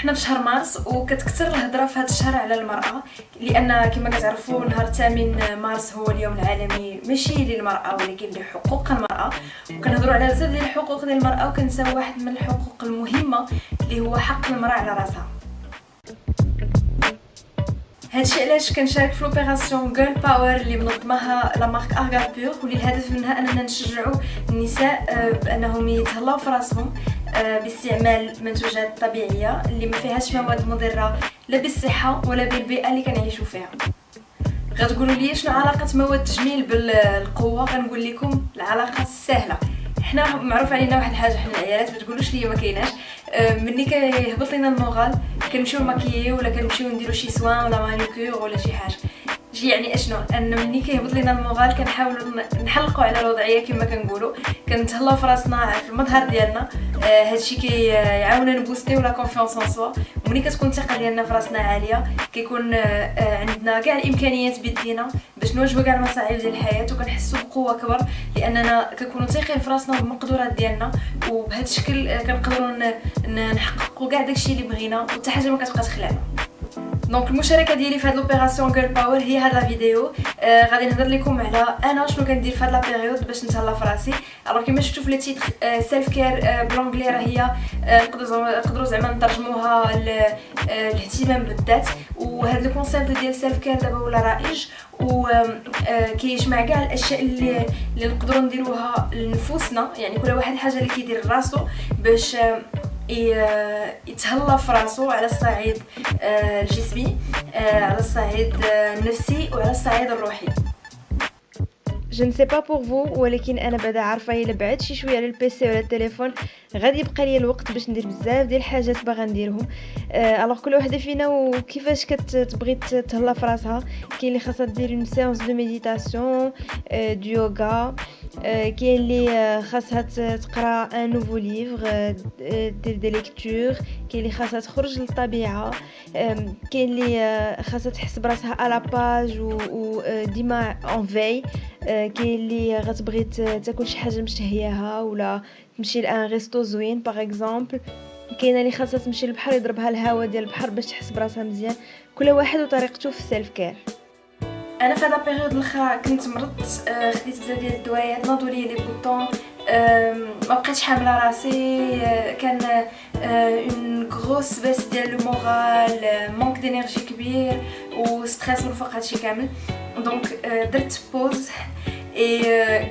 حنا في شهر مارس وكتكثر الهضره في هذا الشهر على المراه، لان كما كتعرفوا نهار 8 مارس هو اليوم العالمي ماشي للمراه ولكن لحقوق المراه، وكنهضروا على بزاف ديال الحقوق ديال المراه وكنساو واحد من الحقوق المهمه اللي هو حق المراه على راسها. هادشي علاش كنشارك في لوبيراسيون جيرل باور اللي منظمها لا مارك ارغابور، واللي الهدف منها اننا نشجعوا النساء بانهم يتهلاو في راسهم باستعمال منتوجات طبيعيه اللي ما فيهاش مواد مضره لا بالصحه ولا بالبيئه اللي كنعيشوا فيها. غتقولوا لي شنو علاقه مواد التجميل بالقوه؟ غنقول لكم العلاقه سهله. حنا معروف علينا واحد الحاجه، حنا العيالات ما تقولوش لي ما كايناش، ملي كيهبط لينا المورال كنمشيو ماكيي ولا كنمشيو نديرو شي سوان ولا مانيكور ولا شي حاجه. يعني اشنو ان ملي كيهبط لينا المورال كنحاولوا نحلقوا على الوضعيه كما كنقولوا، كنتهلاو في راسنا في المظهر ديالنا. هادشي كيعاوننا نبوستيو لا كونفيونس ان سوا، وملي كتكون الثقه ديالنا في راسنا عاليه كيكون عندنا كاع الامكانيات بيدينا باش نواجهوا كاع المصاعب ديال الحياه، وكنحسوا بقوه كبر لاننا كنكونوا ثايقين في راسنا وبالمقدورات ديالنا، وبهذا الشكل كنقدروا نحققوا كاع داكشي اللي بغينا وحتى حاجه ما كتبقى تخلعنا. دونك المشاركه ديالي في هاد لوبيراسيون جيرل باور هي هاد لا فيديو. غادي نهضر لكم على انا شنو كندير في هاد لا بيريود باش نتهلا في راسي. الوغ كما شفتوا في لي تيتر سيلف كير بالانجلي راه هي نقدروا زعما نترجموها الاهتمام بالذات، وهاد لو كونسيبت ديال سيلف كير دابا ولا رائج، و كيجمع كاع الاشياء اللي نقدروا نديروها لنفوسنا، يعني كل واحد الحاجه اللي كيدير راسو باش يتهلا في راسو على الصعيد الجسمي، على الصعيد النفسي وعلى الصعيد الروحي. جو نسي با بور فو، ولكن انا بعدا عارفه الا بعد شي شويه على البيسي ولا التليفون غادي يبقى لي الوقت باش ندير بزاف ديال الحاجات باغا نديرهم. الوغ كل وحده فينا وكيفاش كتبغي تهلا في راسها. كاين اللي خاصها دير اون سيونس دو ميديتاسيون دو يوغا، كاين اللي خاصها تقرا ان نوفو ليفر دير دي ليكتور، كاين اللي خاصها تخرج للطبيعه، كاين اللي خاصها تحس براسها على باج و ديما اون في، كاين اللي غتبغي تاكل شي حاجه مشتهياها ولا تمشي لان ريستو زوين باغ اكزومبل، كاينه اللي خاصها تمشي للبحر يضربها الهواء ديال البحر باش تحس براسها مزيان. كل واحد وطريقته في السيلف كير. انا في هذا البيريود الاخرى كنت مرضت، خديت بزاف ديال الدوايات، ناضوا لي لي بوطون، ما بقيتش حامله راسي، كان اون غروس بيس ديال لو مورال، مونك دينيرجي كبير وستريس ورفق هادشي كامل. دونك درت بوز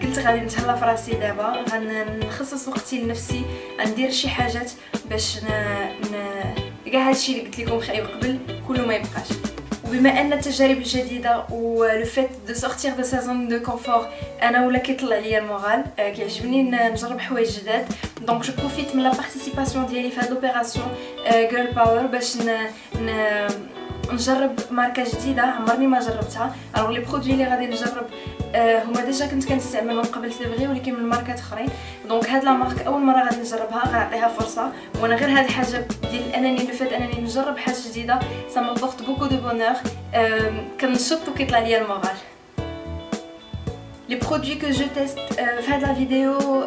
قلت غادي نتهلا في راسي دابا، غنخصص وقتي لنفسي، ندير شي حاجات باش كاع هادشي اللي قلت لكم خايب قبل كله ما يبقاش. وبما ان التجارب الجديده و لو فيت دو سورتير دو سا زون دو كونفور انا ولا كيطلع ليا المورال، كيعجبني نجرب حوايج جداد. دونك جو بروفيت من لا بارتيسيباسيون ديالي في هاد لوبيراسيون جيرل باور باش نجرب ماركه جديده عمرني ما جربتها. الوغ لي برودوي اللي غادي نجرب هما ديجا كنت كنستعملهم قبل سيفغي ولكن من ماركات اخرين. دونك هاد لا مارك اول مره غادي نجربها، غنعطيها فرصه، وانا غير هاد الحاجه ديال انني لو فات انني نجرب حاجه جديده سا مابورت بوكو دو بونور، كنشط وكيطلع ليا المورال. لي برودوي كو جو تيست في هاد لا فيديو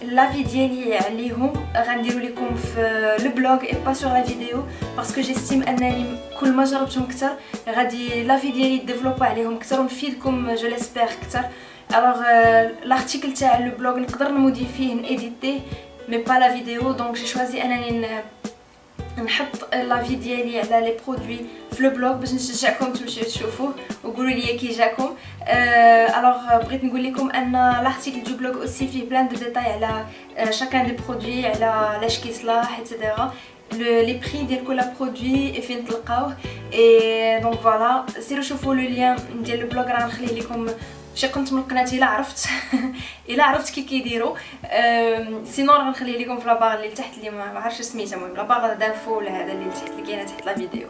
لافي ديالي عليهم غنديرو لكم في لو بلوغ اي با سور لا فيديو، باسكو جيستيم انني كل ما جربتهم كثر غادي لافي ديالي ديفلوبا عليهم كثر ونفيدكم جو ليسبير كثر. الوغ لارتيكل تاع لو بلوغ نقدر نموديفيه نيديتيه مي با لا فيديو. دونك جي شوازي انني نحط لافي ديالي على لي برودوي في لو بلوغ باش نشجعكم تمشيو تشوفوه وقولوا لي كي جاكم. الوغ بغيت نقول لكم ان لارتيكل دو بلوغ اوسي فيه بلان دو ديتاي على شاكان دي برودوي، على علاش كيصلاح ايتترا، لي بري ديال كل برودوي فين تلقاوه. اي دونك فوالا سيروا شوفوا لو لين ديال لو بلوغ راه نخليه لكم شي قنت من القناه الا عرفت الا عرفت كيديروا، سينو راه نخليه لكم في لاباغ اللي تحت اللي ما عرفتش سميتها، المهم لاباغ دانفو ولا هذا اللي تحت اللي كاينه تحت لا فيديو.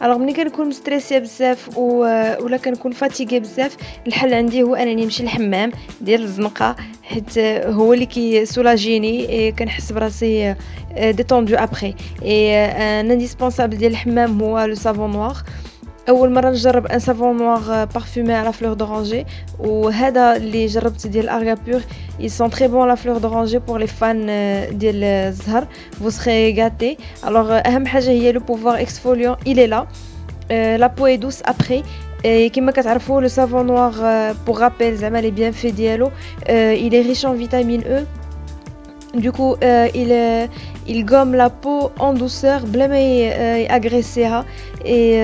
الوغ ملي كنكون مستريسيه بزاف ولا كنكون فاتيغي بزاف، الحل عندي هو انني نمشي للحمام ديال الزنقه، حيت هو اللي كيسولاجيني، كنحس براسي ديتوندو ابري. اي ان انديسبونسابل ديال الحمام هو لو سافون نوار. اول مره نجرب ان سافون نوار بارفومي على فلور دورانجي وهذا اللي جربت ديال ارغا بور ils sont très bons la fleur d'oranger pour les fans ديال الزهر vous serez gâtés alors اهم حاجه هي le pouvoir exfoliant il est là la peau est douce après et كما كتعرفوا le savon noir pour rappel زعما les bienfaits ديالو il est riche en vitamine E. Du coup, il gomme la peau en douceur, بلا ما يagresser et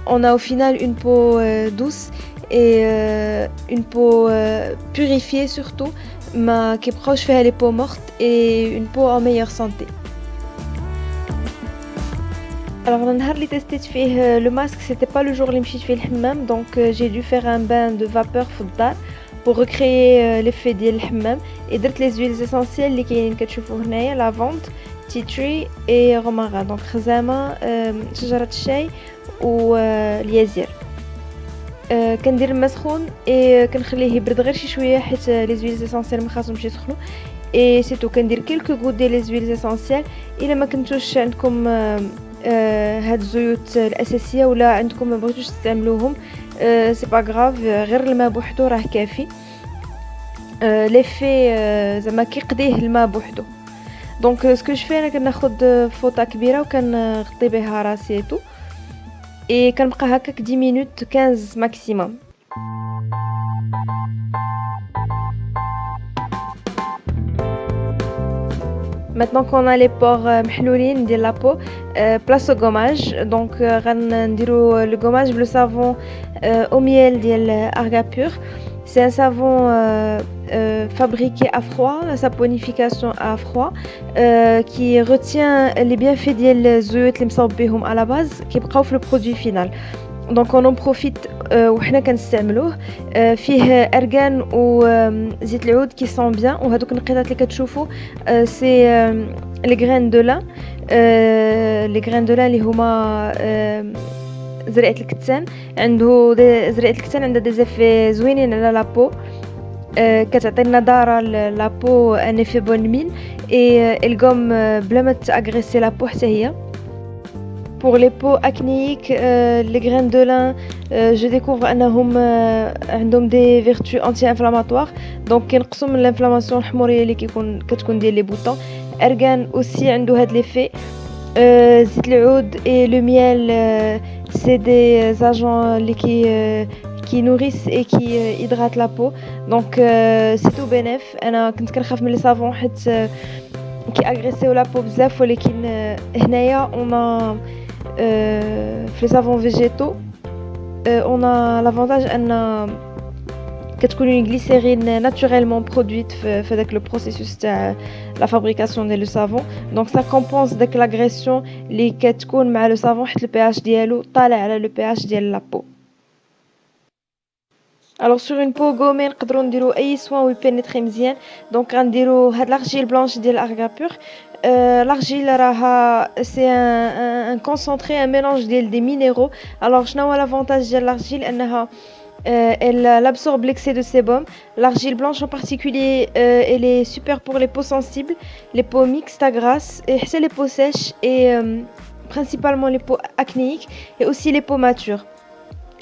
on a au final une peau douce et une peau purifiée surtout, ما كيبقاوش فيها les peaux mortes et une peau en meilleure santé. Alors le نهار اللي تستيت فيه le masque c'était pas le jour اللي مشيت فيه الحمام donc j'ai dû faire un bain de vapeur في الدار pour recréer l'effet ديال الحمام et درت les huiles essentielles اللي كاينين كتشوفوا هنايا lavande, tea tree et romarin donc خزامه شجره الشاي واليازير كندير الماء سخون et كنخليه يبرد غير شي شويه حيت les huiles essentielles ما خاصهمش يسخنوا et c'est tout كندير quelques gouttes ديال les huiles essentielles الا ما كنتوش عندكم هاد الزيوت الاساسيه ولا عندكم ما بغيتوش تستعملوهم سي با غراف غير الماء بوحدو راه كافي ليفي زعما كيقضيه الماء بوحدو دونك سكو جو في انا كناخذ فوطه كبيره وكنغطي بها راسي تو اي كنبقى هكاك 10 مينوت 15 ماكسيموم. Maintenant qu'on a les pores محلولين ديال la peau, place au gommage. Donc غنديرو le gommage le savon au miel ديال Arga Pur. C'est un savon fabriqué à froid, la saponification à froid, qui retient les bienfaits ديال الزيوت اللي مصاوب بهم à la base كيبقاو في le produit final. Donc on en profite وحنا كنستعملوه فيه ارغان وزيت العود كي سون بيان وهذوك النقيطات اللي كتشوفوا سي لي غرين دو لان لي غرين دو لان اللي هما زريعه الكتان عنده زريعه الكتان عندها دي زيفي زوينين على لابو كتعطي النضاره لابو ان ايفي بون مين اي الغوم بلا ما تاغريسي لابو حتى هي. Pour les peaux acnéiques, les graines de lin, je découvre انهم عندهم des vertus anti-inflammatoires. Donc كينقصوا من l'inflammation الحموريه اللي كتكون ديال les boutons. Argan aussi عنده هاد l'effet. زيت العود et le miel, c'est des agents qui nourrissent et qui hydratent la peau. Donc c'est tout bénef. انا كنت كنخاف من les savons حيت كيأغريسيو la peau بزاف ولكن هنايا on a في les savons végétaux on a l'avantage ان كتكون une glycérine naturellement produite في داك le processus تاع la fabrication ديال le savon donc ça compense داك l'agression اللي كتكون مع le savon حيت le pH ديالو طالع على le pH ديال la peau. Alors sur une peau gommée نقدروا نديروا اي soin و يبينيتري مزيان دونك غنديروا هاد l'argile blanche ديال Arga Pur. L'argile راها c'est un concentré un mélange des minéraux. Alors شنو هو l'avantage ديال l'argile انها elle absorbe l'excès de sébum. L'argile blanche en particulier elle est super pour les peaux sensibles, les peaux mixtes à grasses et les peaux sèches et principalement les peaux acnéiques et aussi les peaux matures.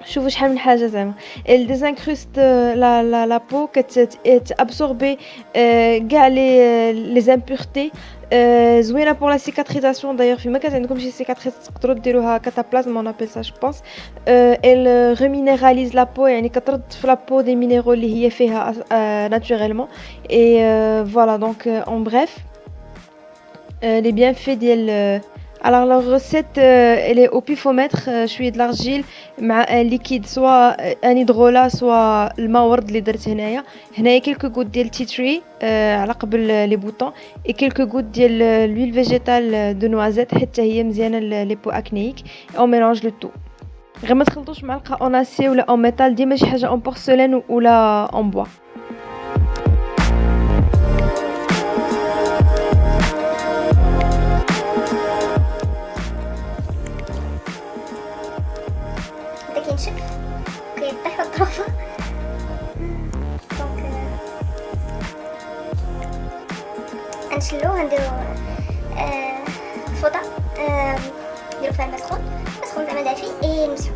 شوفوا شحال من حاجه زعما elle désincruste la peau كتابسوربي كاع les impuretés زوينه pour la cicatrisation d'ailleurs فيما كانت عندكم شي cicatrice تقدروا ديروها cataplasme on appelle ça je pense. elle reminéralise la peau يعني كترد في la peau des minéraux اللي هي فيها naturellement et voilà donc en bref les bienfaits ديال Alors la recette elle est au pifomètre, je suis de l'argile مع un liquide soit un hydrolat soit الماء ورد اللي درت هنايا quelques gouttes ديال tea tree على قبل les boutons et quelques gouttes ديال l'huile végétale de noisette حتى هي مزيانه les peaux acnéiques et on mélange le tout. غير ما تخلطوش معلقه en acier ولا en métal ديما شي حاجه en porcelaine ولا en bois. كينشف كيطيح الطرفه دونك غنشلوه نديرو فوطه نديرو فيها الماء سخون زعما دافي اي نمسحو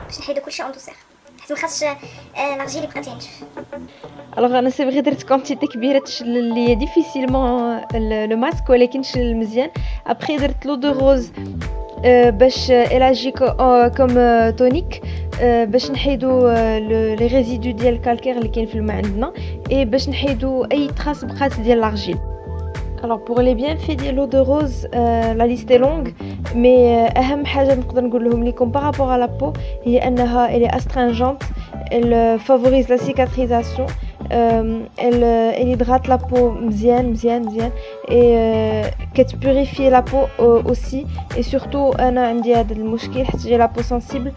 باش نحيدو كلشي اون دوسير حيت ما خاصش لارجيل يبقى تينشف. الوغ انا سي فغي درت كونتيتي كبيره تشلل ليا ديفيسيلمون لو ماسك ولكن شلل مزيان. ابري درت لو دو روز باش الاجي كوم تونيك باش نحيدو لي ريزيدو ديال الكالكير اللي كاين في الماء عندنا اي باش نحيدو اي تراس بقات ديال لارجيل. Alors pour les bienfaits de l'eau de rose, la liste est longue, mais أهم حاجة نقدر نقول لهم لكم par rapport à la peau هي أنها elle est astringente, elle favorise la cicatrisation, elle hydrate la peau مزيان et كتبوريفي la peau aussi et surtout أنا عندي هذا المشكل حيت جي la peau sensible.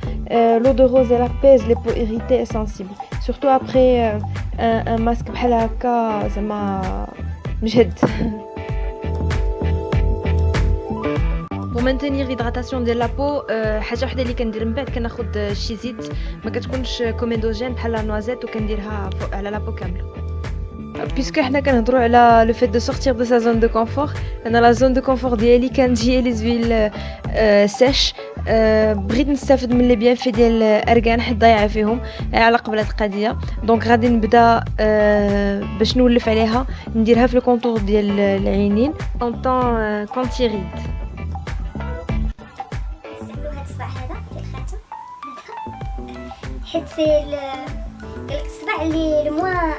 L'eau de rose elle apaise les peaux irritées et sensibles, surtout après un masque بحال هكا زعما مجهد. pour maintenir l'hydratation de la peau حاجه وحده اللي كندير من بعد كناخذ شي زيت ما كتكونش كوميدوجين بحال لا نوازيت وكنديرها على لا بو كامله. بيسكو حنا كنهضروا على لو فيت دو سورتير دو سا زون دو كونفور، انا لا زون دو كونفور ديالي كانت هي لي زويل سيش. بغيت نستافد من لي بيان في ديال الارغان حيت ضايعه فيهم على قبل هاد القضيه. دونك غادي نبدا باش نولف عليها نديرها في الكونتور ديال العينين اون طون كونتيريد. حيت سي الصباع اللي لو موان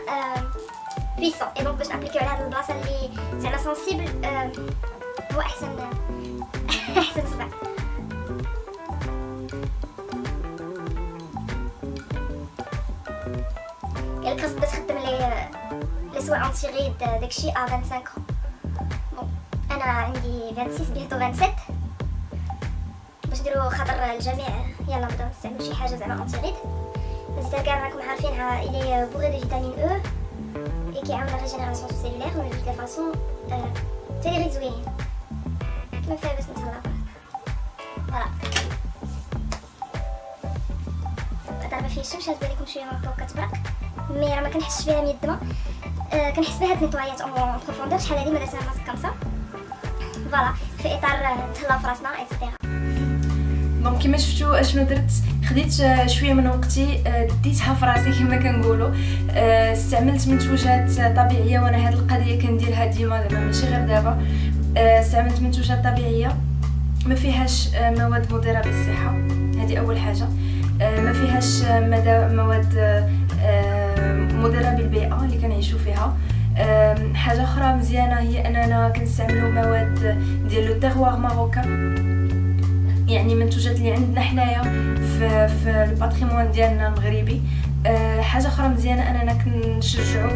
بيسون اي دونك باش نابليكيو على هاد البلاصه اللي زعما سنسيبل هو احسن صباع. قالك خاصك تخدم لي سوا انتي غيد داكشي ا 25 بون انا عندي 26 بيهتو 27 باش نديرو خاطر الجميع يلا نبداو نستعملو شي حاجه زعما انتي غيد. زيد كاع راكم عارفينها الي بوغي دو فيتامين او اي كيعاون لا ريجينيراسيون سيلولير و دو لي فاصون تالي غير زوينين كيما فيها باش نتهلا فوالا. هذا ما فيه الشمس هاد بالكم شويه هكا كتبرق مي راه ما كنحسش بها من الدماء. كنحس بها هاد نيطوايات اون بروفوندور شحال هادي ما درتها ماسك كامسا فوالا في اطار نتهلاو في راسنا ايتترا. دونك كيما شفتوا اشنو درت، خديت شويه من وقتي ديتها في راسي كما كنقولوا. استعملت منتوجات طبيعيه وانا هاد القضيه كنديرها ديما زعما ماشي غير دابا. استعملت منتوجات طبيعيه ما فيهاش مواد مضره بالصحه، هذه اول حاجه. ما فيهاش مواد مضره بالبيئه اللي كنعيشوا فيها. حاجه اخرى مزيانه هي اننا كنستعملوا مواد ديال لو تيغوار ماروكان، يعني منتوجات اللي عندنا حنايا في الباتريمون ديالنا المغربي. حاجه اخرى مزيانه اننا كنشجعوا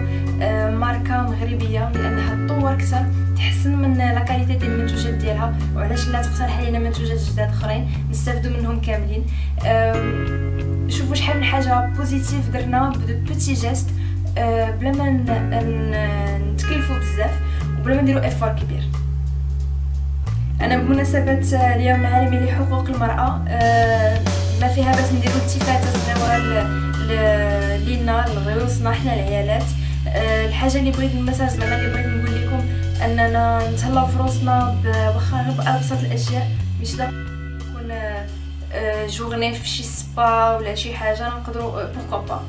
ماركه مغربيه لانها تطور اكثر تحسن من لا كاليتي ديال المنتوجات ديالها، وعلاش لا تقترح علينا منتوجات جداد اخرين نستافدوا منهم كاملين. شوفوا شحال من حاجه بوزيتيف درنا بدو بوتي جيست بلا ما نتكلفوا بزاف وبلا ما نديروا افور كبير. انا بمناسبه اليوم العالمي لحقوق المراه ما فيها باش نديروا التفاته صغيره لينا لرؤوسنا حنا العيالات. الحاجه اللي بغيت المساج زعما اللي بغيت نقول لكم اننا نتهلاو في روسنا واخا غير بابسط الاشياء، مش داك نكون جورني في شي سبا ولا شي حاجه نقدروا بوركو با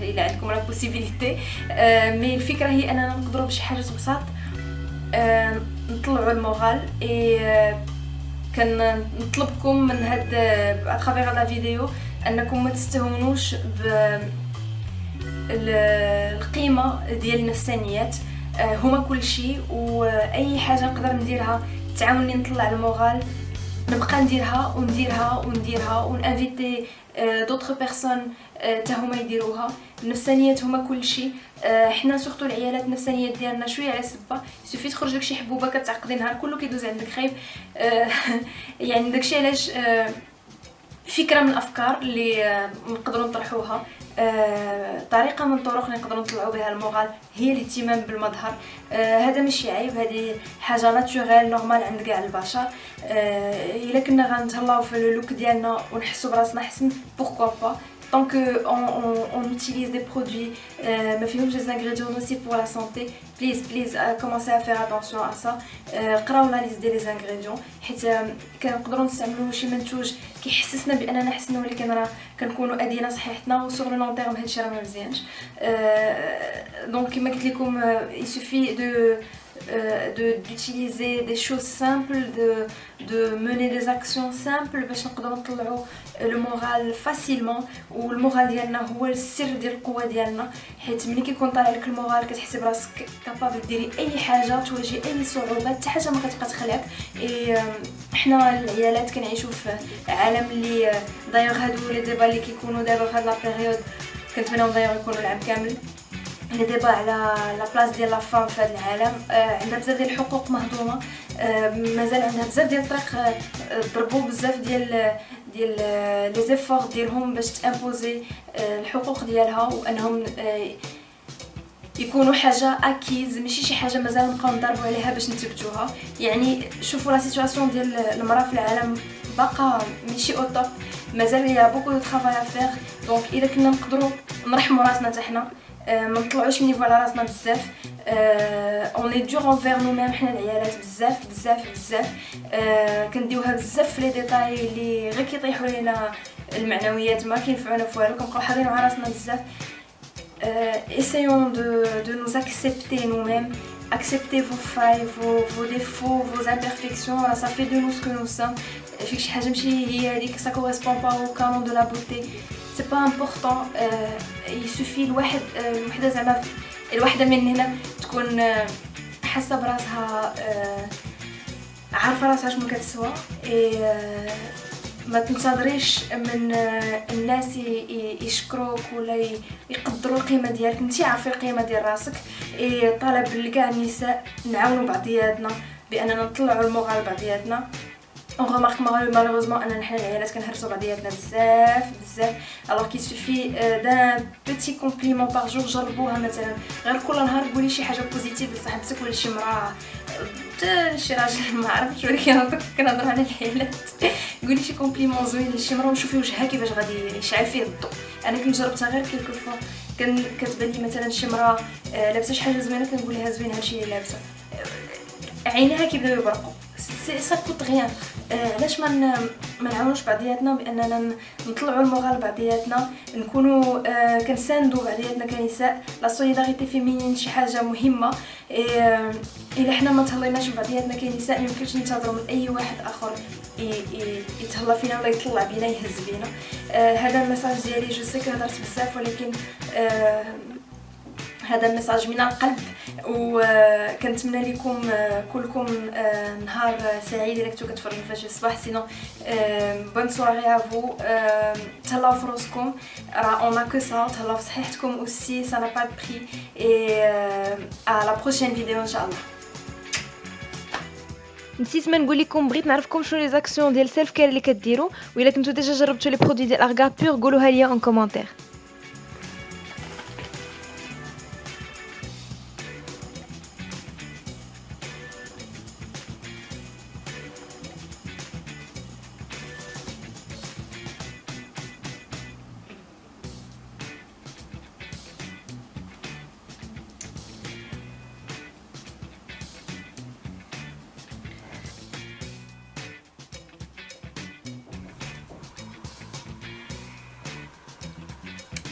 الا عندكم لا بوسيبيليتي. مي الفكره هي اننا نقدروا بشي حاجه بساط نطلعوا المورال. كان نطلبكم من هاد اترافيغ لا فيديو انكم ما تستهونوش بالقيمه ديال النفسانيات. هما كل شيء، واي حاجه نقدر نديرها تعاوني نطلع المورال نبقى نديرها ونانفيتي دوطخ بيرسون حتى هما يديروها. النفسانيات هما كل شيء. حنا سورتو العيالات النفسانيات ديالنا شويه على سبه، سوفي تخرج لك شي حبوبه كتعقدي نهار كله كيدوز عندك خايب. يعني داكشي علاش فكره من الافكار اللي نقدروا نطرحوها، طريقه من الطرق اللي نقدروا نطلعوا بها المورال هي الاهتمام بالمظهر. هذا ماشي عيب، هذه حاجه ناتوريل نورمال عند كاع البشر. الا كنا غنتهلاو في اللوك ديالنا ونحسوا براسنا حسن بوركوا با. tant que on utilise des produits ما فيهمش des ingrédients nocifs pour la santé, please commencez à faire attention à ça. قراو لا ليست ديال les ingrédients حيت كنقدروا نستعملوا شي منتوج كيحسسنا باننا حسنا ولكن راه كنكونوا ادينا صحتنا وسور لو لون تيرم هادشي راه ما مزيانش. دونك كما قلت لكم il suffit d'utiliser des choses simples, de mener des actions simples باش نقدروا نطلعوا لو مورال فاسيلمون. والمورال ديالنا هو السر ديال القوه ديالنا، حيت ملي كيكون طالع لك المورال كتحسي براسك كابابل ديري اي حاجه، تواجهي اي صعوبات، حتى حاجه ما كتبقى تخلعك. حنا العيالات كنعيشوا في عالم اللي دايوغ هادو لي ديبا اللي كيكونوا دابا في هاد لا بيريود كنتمناو دايوغ يكونوا العام كامل. لي ديبا على لا بلاص ديال لا فام في هذا العالم، عندها بزاف ديال الحقوق مهضومه، مازال عندها بزاف ديال الطريق، ضربوا بزاف ديال لي زيفور ديالهم باش تامبوزي الحقوق ديالها وانهم يكونوا حاجه اكيز، ماشي شي حاجه مازال نبقاو نضربوا عليها باش نثبتوها. يعني شوفوا لا سيتواسيون ديال المراه في العالم باقا ماشي او توب، مازال يا بوكو دو طرافاي ا فير. دونك الا كنا نقدروا نرحموا راسنا حتى حنا، ما نطلعوش من نيفو على راسنا بزاف، اوني دور انفير نو ميم، حنا العيالات بزاف كنديوها بزاف في لي ديتاي اللي غير كيطيحوا لينا المعنويات، ما كينفعونا في والو، كنبقاو حاضرين مع راسنا بزاف. essayons de nous accepter nous-mêmes, accepter vos failles, vos défauts, vos imperfections, ça fait de nous ce que nous sommes. فيك شي حاجه ماشي هي هذيك، ça correspond pas au canon de la beauté, c'est pas important. il suffit الوحده زعما الوحده من هنا تكون حاسه براسها، عارفه راسها شنو كتسوى، ما تنتظريش من الناس يشكروك ولا يقدروا القيمه ديالك، انت عارفه القيمه ديال راسك. طلب لكاع النساء نعاونوا بعضياتنا باننا نطلعوا المورال بعضياتنا. on remarque malheureusement ان نحن العيالات كنهرسوا بعضياتنا بزاف. alors qu'il suffit d'un petit compliment par jour. جربوها مثلا، غير كل نهار قولي شي حاجه بوزيتيف لصاحبتك ولا شي مراه شي راجل ما عرفتش، ولكن كنهضر على العيالات. قولي شي كومبليمون زوين لشي مرا وشوفي وجهها كيفاش غادي يشعل فيه الضوء. انا كنت جربتها غير كيلكو فوا، كتبان لي مثلا شي مرا لابسه شي حاجه زوينه كنقول لها زوين هادشي اللي لابسه، عينيها كيبداو يبرقوا، سي كوت غيان. علاش ما نعاونوش بعضياتنا باننا نطلعوا المورال بعضياتنا، نكونوا كنساندوا بعضياتنا كنساء. لا سوليداريتي فيمينين شي حاجه مهمه، الا حنا ما تهليناش بعضياتنا كنساء ما يمكنش ننتظروا من اي واحد اخر يتهلا فينا ولا يطلع بينا يهز بينا. هذا الميساج ديالي، جو سي كو هضرت بزاف، ولكن هذا الميساج من القلب، وكنتمنى لكم كلكم نهار سعيد الا كنتو كتفرجوا فاش الصباح. سينو بون سواري افو، تهلاو في روسكم، راه اون كو سا، تهلاو في صحتكم اوسي، سا نا با دو بري. ا لا بروشين فيديو ان شاء الله. نسيت ما نقول لكم، بغيت نعرفكم شنو لي زاكسيون ديال سيلف كير اللي كديروا، والا كنتو ديجا جربتوا لي برودوي ديال ارغا بور قولوها ليا اون كومونتير.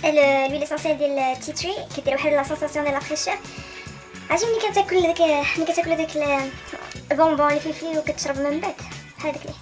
l'huile essentielle ديال التي تري كدير واحد لا سونساسيون ديال لا فريشور. عجبني ملي كتاكل داك البونبون اللي فيه وكتشرب من بعد بحال داك اللي